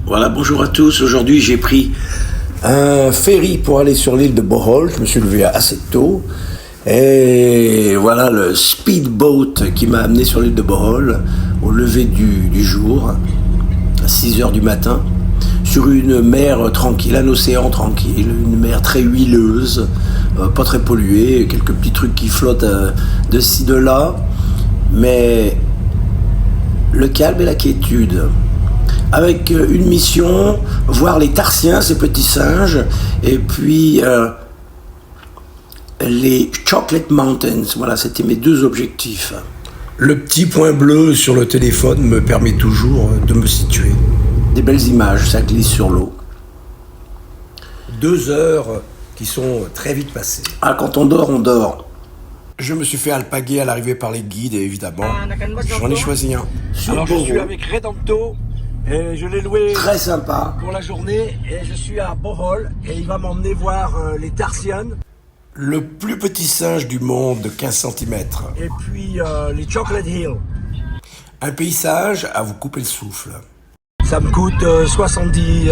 Voilà, bonjour à tous. Aujourd'hui, j'ai pris un ferry pour aller sur l'île de Bohol. Je me suis levé assez tôt. Et voilà le speedboat qui m'a amené sur l'île de Bohol au lever du jour, à 6h du matin, sur une mer tranquille, un océan tranquille, une mer très huileuse, pas très polluée, quelques petits trucs qui flottent de ci, de là, mais le calme et la quiétude. Avec une mission, voir les tarsiens, ces petits singes, et puis les Chocolate Mountains. Voilà, c'était mes deux objectifs. Le petit point bleu sur le téléphone me permet toujours de me situer. Des belles images, ça glisse sur l'eau. 2 heures qui sont très vite passées. Ah, quand on dort, on dort. Je me suis fait alpaguer à l'arrivée par les guides, et évidemment, j'en ai choisi un. Alors je suis avec Redempto. Et je l'ai loué très sympa pour la journée et je suis à Bohol et il va m'emmener voir les tarsians. Le plus petit singe du monde de 15 cm. Et puis les Chocolate Hills. Un paysage à vous couper le souffle. Ça me coûte $70.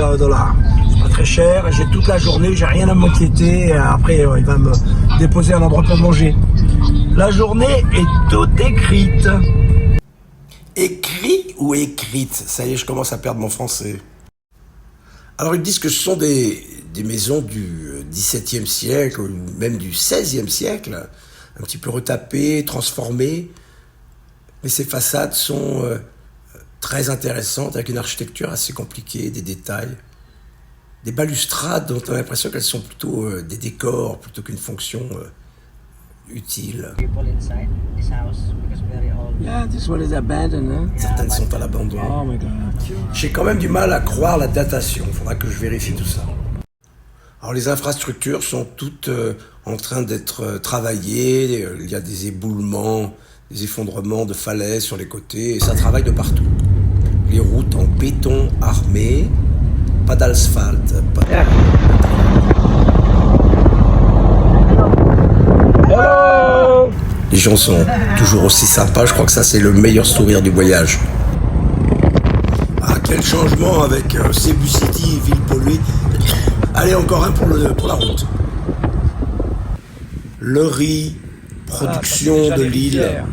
C'est pas très cher, j'ai toute la journée, j'ai rien à m'inquiéter. Après il va me déposer à un endroit pour manger. La journée est toute écrite. Écrit ou écrite? Ça y est, je commence à perdre mon français. Alors ils disent que ce sont des maisons du XVIIe siècle, ou même du XVIe siècle, un petit peu retapées, transformées. Mais ces façades sont très intéressantes, avec une architecture assez compliquée, des détails. Des balustrades dont on a l'impression qu'elles sont plutôt des décors, plutôt qu'une fonction utile. Yeah, this one is abandoned, hein? Certaines sont à l'abandon. Oh my God. J'ai quand même du mal à croire la datation. Il faudra que je vérifie tout ça. Alors les infrastructures sont toutes en train d'être travaillées. Il y a des éboulements, des effondrements de falaises sur les côtés. Et ça travaille de partout. Les routes en béton armé. Pas d'asphalte. Les gens sont toujours aussi sympas. Je crois que ça, c'est le meilleur sourire du voyage. Ah, quel changement avec Cebu City, ville polluée. Allez, encore un pour la route. Le riz, production de l'île.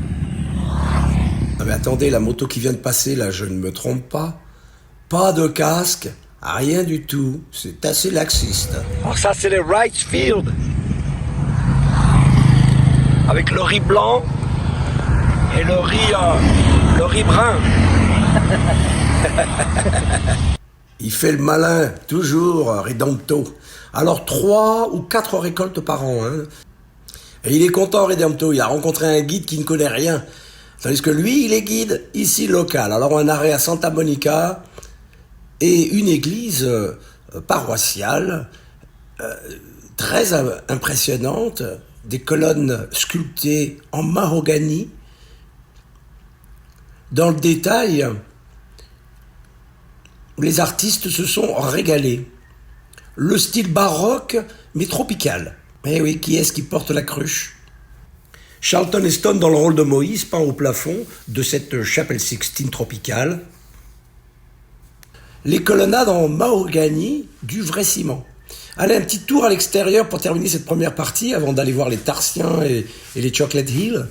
Ah, mais attendez, la moto qui vient de passer, là, je ne me trompe pas. Pas de casque, rien du tout. C'est assez laxiste. Oh, ça, c'est les rice fields. Avec le riz blanc et le riz brun. Il fait le malin, toujours, Redempto. Alors 3 ou 4 récoltes par an. Hein. Et il est content, Redempto. Il a rencontré un guide qui ne connaît rien. Tandis que lui, il est guide ici local. Alors un arrêt à Santa Monica et une église paroissiale très impressionnante. Des colonnes sculptées en mahogany. Dans le détail, les artistes se sont régalés. Le style baroque, mais tropical. Eh oui, qui est-ce qui porte la cruche? Charlton Heston dans le rôle de Moïse, peint au plafond de cette chapelle Sixtine tropicale. Les colonnades en mahogany, du vrai ciment. Allez, un petit tour à l'extérieur pour terminer cette première partie, avant d'aller voir les tarsiens et les Chocolate Hills.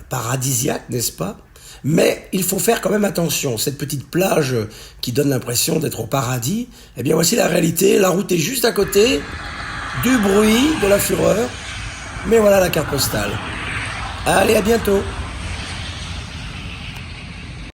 Paradisiaque, n'est-ce pas? Mais il faut faire quand même attention. Cette petite plage qui donne l'impression d'être au paradis, eh bien voici la réalité. La route est juste à côté, du bruit, de la fureur. Mais voilà la carte postale. Allez, à bientôt.